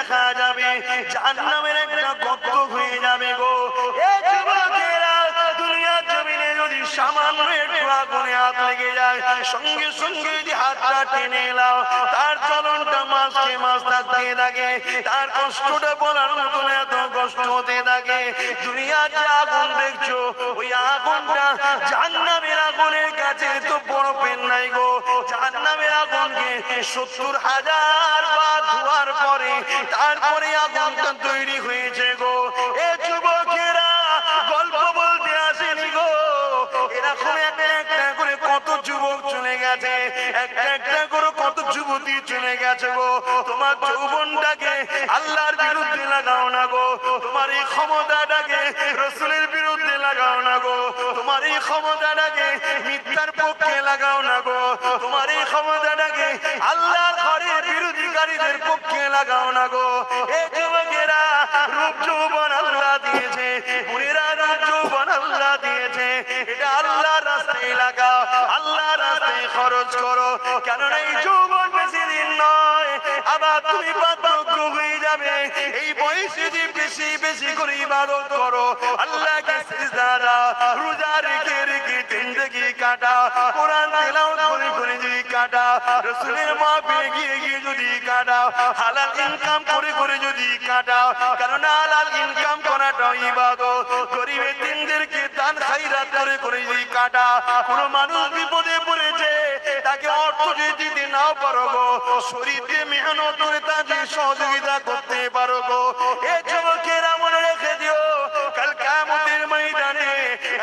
দেখা যাবে জাহান্নামের একটা গর্ত হয়ে যাবে গো। এ যুবকেরা, দুনিয়ার জমিনে যদি সামান্য একটু আগুনে হাত লেগে যায়, সঙ্গে সঙ্গে যদি হাতটা টেনে এলাও, তার চলনটা মাসকে মাস থাকতে থাকে, তার কষ্টটা বলার মতন এত কষ্ট হতে থাকে। দুনিয়ার যে আগুন দেখছো, ওই আগুনটা জাহান্নামের আগুনের কাছে তো বড় পেন নাই গো। জাহান্নামের আগুনকে 70,000 বার ধোয়ার পরে তারপরে আগুনটা তৈরি হয়েছে গো। এ যুবকেরা, গল্প বলতে আসেনি গো, এরকম একটা একটা করে কত যুবক চলে গেছে, একটা একটা করে কত যুবতী চলে গেছে গো। তোমার যৌবনটাকে আল্লাহর বিরুদ্ধে লাগাও না গো, তোমার এই ক্ষমতাটাকে রাসূলের বিরুদ্ধে লাগাও না গো, তোমার এই ক্ষমতাটাকে মিথ্যার পক্ষে লাগাও না গো, তোমার এই ক্ষমতাটাকে আল্লাহর ঘরের বিরোধীকারীদের পক্ষে লাগাও না গো। এ যুবকেরা, রূপ যৌবন আল্লাহ দিয়েছে, বুড়িরা রূপ যৌবন আল্লাহ দিয়েছে, এটা আল্লাহর রাস্তায় লাগাও, আল্লাহর রাস্তায় খরচ করো, কেননা এই যৌবন বেশি দিন নয়, আবার তুমি বার্ধক্য হয়ে যাবে। এই বয়সে যে বেশি বেশি করে ইবাদত করো, আল্লাহকে সিজদা দাও, রোজা রেখে রেখে জিন্দেগি কাটাও, কোরআন তেলাওয়াত করে করে যদি কাটাও, রাসূলের মাহফিলে গিয়ে গিয়ে যদি কাটাও, হালাল ইনকাম করে করে যদি কাটাও, কারণ হালাল ইনকাম করাটা ইবাদত। গরিব এতিমদেরকে দান খায়রাত করে করে যদি কাটাও, কোন মানুষ বিপদে পড়েছে, তাকে অর্থ যদি দিতে নাও পারো গো, শরীরে মেহনত করে তাকে সহযোগিতা করতে পারো গো। এ যুবকেরা, মনে রেখে দিও, কাল কিয়ামতের ময়দানে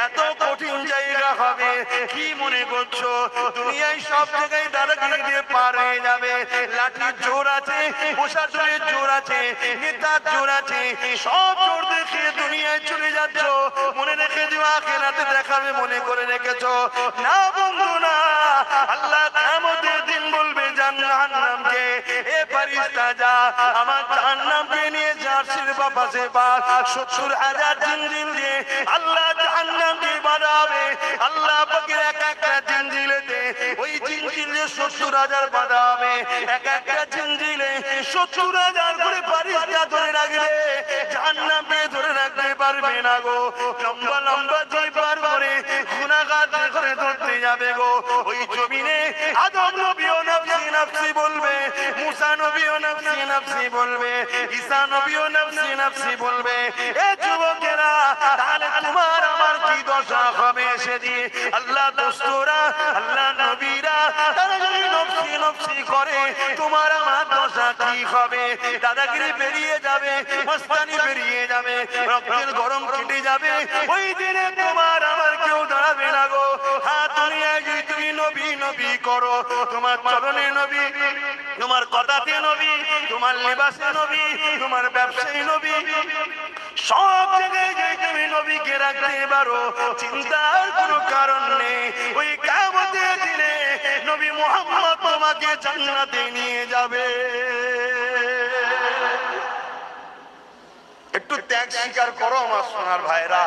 এত কঠিন জায়গা হবে। কি মনে করছো দুনিয়ায় সব জায়গায় দাদাগিরি দিয়ে পার হয়ে যাবে? লাঠির জোর আছে, প্রশাসনের জোর আছে, নেতার জোর আছে, সব জোর দেখিয়ে দুনিয়ায় চলে যাচ্ছ। মনে রেখে দিও, আখিরাতে দেখাবে মনে করে রেখেছো না বন্ধু না। আল্লাহ কিয়ামতের দিন বলবে জাহান্নামকে, এ ফেরেশতা যা আমার জাহান্নামকে নিয়ে জার্সির পাশে পার 70,000 জিনজিল দিয়ে আল্লাহ জাহান্নামকে বাঁধাবে। আল্লাহ পাকের এক একটা জিনজিলেতে ওই জিনজিলে 70,000 বাঁধা হবে, এক একটা জিনজিলে 70,000 করে ফেরেশতা ধরে রাখবে, জাহান্নামকে ধরে রাখতে পারবে না গো। লম্বা লম্বা জয় পার করে গুনাহগার করে ধরতে যাবে গো। ওই জমিনে আদম নবীও নফসি নফসি বলবে, মুসা নবীও নফসি নফসি বলবে, ঈসা নবীও নফসি নফসি বলবে। এ যুবকেরা, তাহলে তোমার আমার কি দশা হবে সেদিন? আল্লাহ দোস্তরা, আল্লাহ নবীরা তারা যদি নফসি নফসি করে, তোমার আমার দশা কি হবে? দাদাগিরি বেরিয়ে যাবে, মস্তানি বেরিয়ে যাবে, রক্তের গরম কেটে যাবে। ওই দিনে তোমার আমার কেউ দাঁড়াবে না গো। হ্যাঁ, দুনিয়ায় যদি তুমি নবী নবী করো, তোমার চরণে নবী, তোমার কথাতে নবী, তোমার লেবাসে নবী, তোমার ব্যবসায়ী নবী, সব জায়গায় যে তুমি নবীকে রাখতে পারো, চিন্তার কোনো কারণ নেই। ওই কিয়ামতের দিনে নবী মুহাম্মদ তোমাকে জান্নাতে নিয়ে যাবে। একটু ত্যাগ স্বীকার করো আমার সোনার ভাইরা,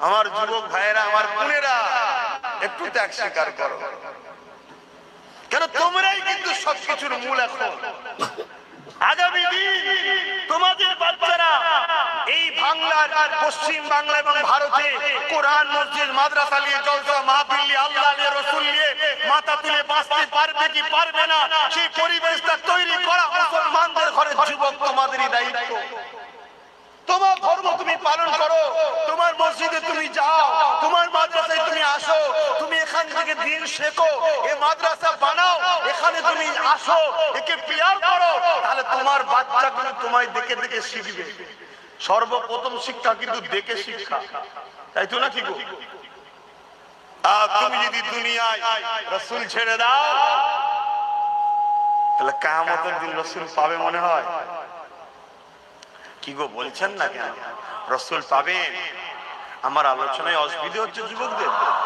আমার যুবক ভাইরা, আমার বোনেরা, একটু ত্যাগ স্বীকার করো, কেন তোমরাই কিন্তু সবকিছুর মূল। এখন আগামী দিন তোমাদের বাচ্চারা এই বাংলার, পশ্চিম বাংলা এবং ভারতে কোরআন, মসজিদ, মাদ্রাসা নিয়ে, জলসা মাহফিল নিয়ে, আল্লাহ নিয়ে, রাসূল নিয়ে মাথা তুলে বাঁচতে পারবে কি পারবে না, সেই পরিবেশটা তৈরি করা মুসলমানদের ঘরের যুবক তোমাদেরই দায়িত্ব। তোমার ধর্ম তুমি পালন করো, তোমার মসজিদে তুমি যাও, তোমার মাদ্রাসায় তুমি আসো, তুমি এখান থেকে দিন শেখো, এই মাদ্রাসা বানাও, এখানে তুমি আসো, একে পিয়ার করো, তাহলে তোমার বাচ্চাগুলো তোমায় দেখে দেখে শিখবে। সর্বপ্রথম শিক্ষা কিন্তু দেখে শিক্ষা, তাই তো নাকি গো? আর তুমি যদি দুনিয়ায় রাসূল ছেড়ে দাও, তাহলে কিয়ামতের দিন রাসূল পাবে মনে হয়? কি গো বলছেন না কেন? রাসূল পাবেন? আমার আলোচনায় অসুবিধা হচ্ছে যুবকদের?